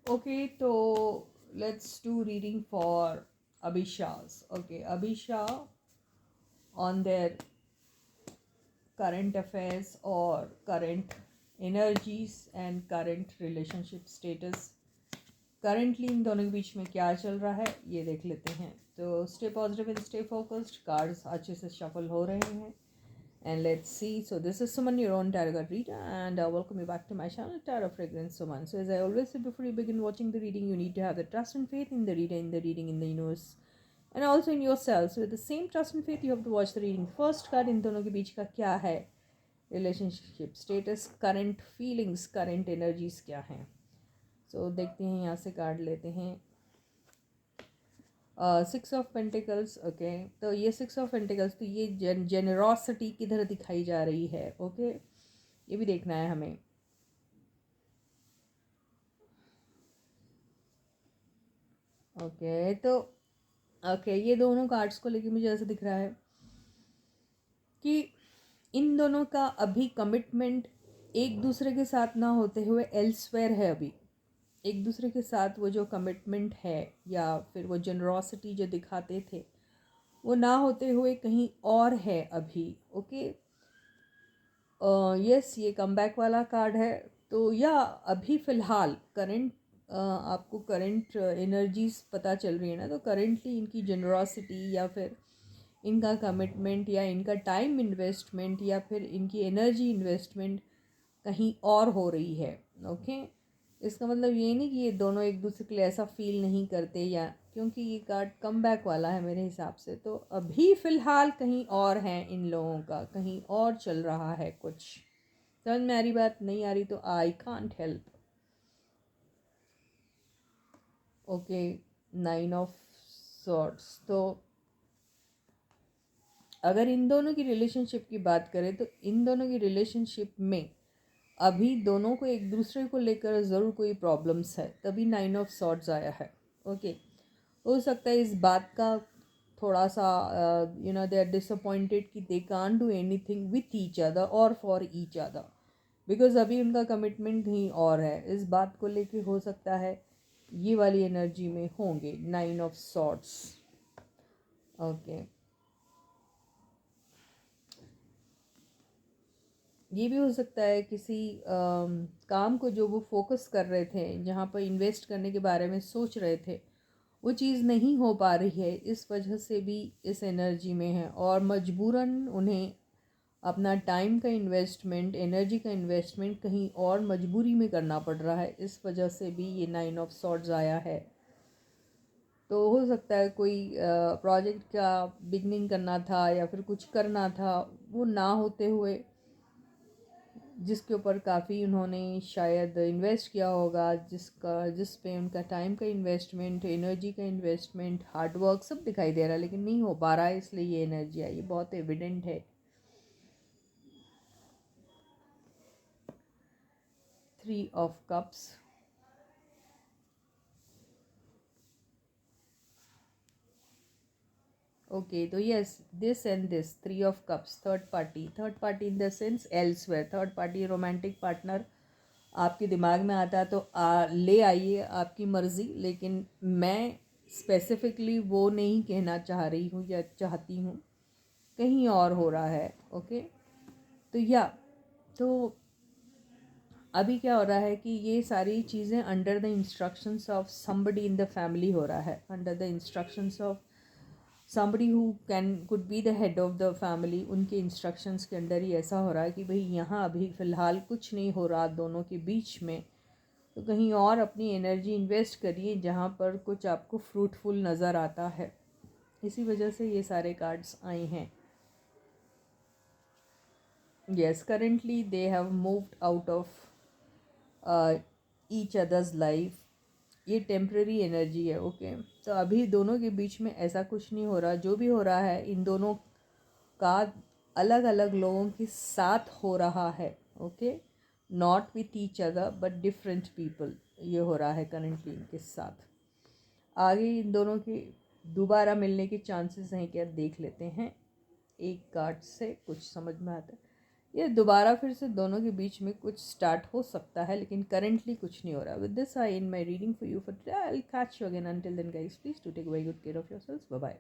Okay, so let's do reading for Abhishas. Okay, Abhisha on their current affairs or current energies and current relationship status. Currently in दोनों के बीच में क्या चल रहा है ये देख लेते हैं. तो stay positive and stay focused. Cards अच्छे से शफल हो रहे हैं. And let's see. So this is Suman, your own tarot card reader, and welcome you back to my channel, Tarot Fragrance Suman. So as I always say before you begin watching the reading, you need to have the trust and faith in the reader, in the reading, in the universe, and also in yourself. So with the same trust and faith, you have to watch the reading. First card इन दोनों के बीच का क्या है, relationship status, current feelings, current energies क्या हैं. सो देखते हैं, यहाँ से कार्ड लेते हैं. 6 ऑफ पेंटिकल्स. ओके, तो ये 6 ऑफ पेंटिकल्स, तो ये जेनरॉसिटी किधर दिखाई जा रही है. ओके, ये भी देखना है हमें. ओके, तो ओके, ये दोनों कार्ड्स को लेके मुझे ऐसा दिख रहा है कि इन दोनों का अभी कमिटमेंट एक दूसरे के साथ ना होते हुए एल्सवेयर है. अभी एक दूसरे के साथ वो जो कमिटमेंट है या फिर वो जनरॉसिटी जो दिखाते थे वो ना होते हुए कहीं और है अभी. ओके, यस, ये कमबैक वाला कार्ड है. तो या अभी फ़िलहाल करंट आपको करंट एनर्जीज पता चल रही है ना, तो करंटली इनकी जनरॉसिटी या फिर इनका कमिटमेंट या इनका टाइम इन्वेस्टमेंट या फिर इनकी एनर्जी इन्वेस्टमेंट कहीं और हो रही है. ओके, इसका मतलब ये नहीं कि ये दोनों एक दूसरे के लिए ऐसा फील नहीं करते, या क्योंकि ये कार्ड कम बैक वाला है मेरे हिसाब से, तो अभी फ़िलहाल कहीं और हैं इन लोगों का, कहीं और चल रहा है कुछ. समझ में आ रही बात? नहीं आ रही तो I can't help. Okay, 9 of swords. तो अगर इन दोनों की रिलेशनशिप की बात करें तो इन दोनों की रिलेशनशिप में अभी दोनों को एक दूसरे को लेकर ज़रूर कोई प्रॉब्लम्स है, तभी 9 ऑफ सॉर्ड्स आया है. ओके, हो सकता है इस बात का थोड़ा सा दे आर डिसअपॉइंटेड कि they can't do anything with each other और फॉर ईच अदर, बिकॉज अभी उनका कमिटमेंट कहीं और है. इस बात को लेके हो सकता है ये वाली एनर्जी में होंगे 9 ऑफ सॉर्ड्स. ओके, ये भी हो सकता है किसी काम को जो वो फोकस कर रहे थे, जहाँ पर इन्वेस्ट करने के बारे में सोच रहे थे, वो चीज़ नहीं हो पा रही है, इस वजह से भी इस एनर्जी में है. और मजबूरन उन्हें अपना टाइम का इन्वेस्टमेंट, एनर्जी का इन्वेस्टमेंट कहीं और मजबूरी में करना पड़ रहा है. इस वजह से भी ये 9 ऑफ सॉर्ड्स आया है. तो हो सकता है कोई प्रोजेक्ट का बिगनिंग करना था या फिर कुछ करना था, वो ना होते हुए जिसके ऊपर काफ़ी उन्होंने शायद इन्वेस्ट किया होगा, जिस पे उनका टाइम का इन्वेस्टमेंट, एनर्जी का इन्वेस्टमेंट, हार्डवर्क सब दिखाई दे रहा है, लेकिन नहीं हो पा रहा है, इसलिए ये एनर्जी आई. ये बहुत एविडेंट है. 3 ऑफ कप्स. ओके, तो yes, this and this 3 of cups, third party in the sense elsewhere. Third party romantic partner आपके दिमाग में आता है तो ले आइए, आपकी मर्ज़ी. लेकिन मैं स्पेसिफिकली वो नहीं कहना चाह रही हूँ या चाहती हूँ, कहीं और हो रहा है. ओके, तो या तो अभी क्या हो रहा है कि ये सारी चीज़ें under the instructions of somebody in the family हो रहा है, under the instructions of somebody who could be the head of the family. उनके इंस्ट्रक्शंस के अंडर ही ऐसा हो रहा है कि भाई यहाँ अभी फ़िलहाल कुछ नहीं हो रहा दोनों के बीच में, तो कहीं और अपनी एनर्जी इन्वेस्ट करिए जहाँ पर कुछ आपको फ्रूटफुल नज़र आता है. इसी वजह से ये सारे कार्ड्स आए हैं. Yes, currently they have moved out of each others life. ये टेम्प्रेरी एनर्जी है. ओके, तो अभी दोनों के बीच में ऐसा कुछ नहीं हो रहा. जो भी हो रहा है इन दोनों का अलग अलग लोगों के साथ हो रहा है. Okay, not with each other but different people. ये हो रहा है करेंटली इनके साथ. आगे इन दोनों के दोबारा मिलने के चांसेस हैं क्या, देख लेते हैं. एक कार्ड से कुछ समझ में आता है. ये दोबारा फिर से दोनों के बीच में कुछ स्टार्ट हो सकता है, लेकिन करेंटली कुछ नहीं हो रहा. With this I in my reading for you for today. I will catch you again. Until then guys, please do take very good care of yourselves. Bye bye.